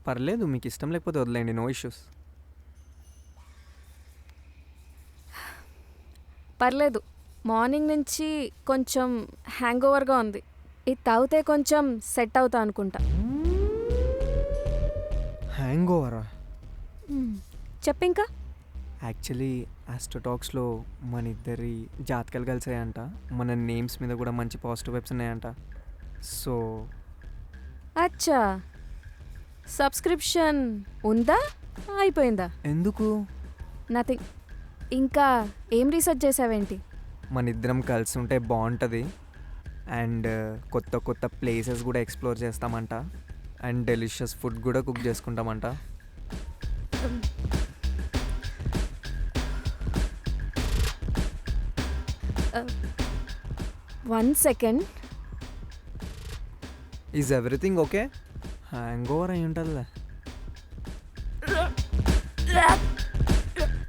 పర్లేదు, మీకు ఇష్టం లేకపోతే వదిలేయండి, నో ఇష్యూస్. పర్లేదు, మార్నింగ్ నుంచి కొంచెం హ్యాంగ్ ఓవర్గా ఉంది. ఇది తాగితే కొంచెం సెట్ అవుతా అనుకుంటా. హ్యాంగ్ ఓవరా? చెప్పింకా. యాక్చువల్లీ ఆస్ట్రోటాక్స్లో మన ఇద్దరి జాతకాలు కలిసాయంట, మన నేమ్స్ మీద కూడా మంచి పాజిటివ్ వైబ్స్ ఉన్నాయంట. సో అచ్చా, సబ్స్క్రిప్షన్ ఉందా అయిపోయిందా? ఎందుకు? నథింగ్. ఇంకా ఏం రీసెర్చ్ చేసావేంటి? మన ఇద్దరం కలిసి ఉంటే బాగుంటుంది, అండ్ కొత్త కొత్త ప్లేసెస్ కూడా ఎక్స్ప్లోర్ చేస్తామంట, అండ్ డెలిషియస్ ఫుడ్ కూడా కుక్ చేసుకుంటామంట. 1 second. Is everything okay? Hangover అయి ఉంటుందిలే.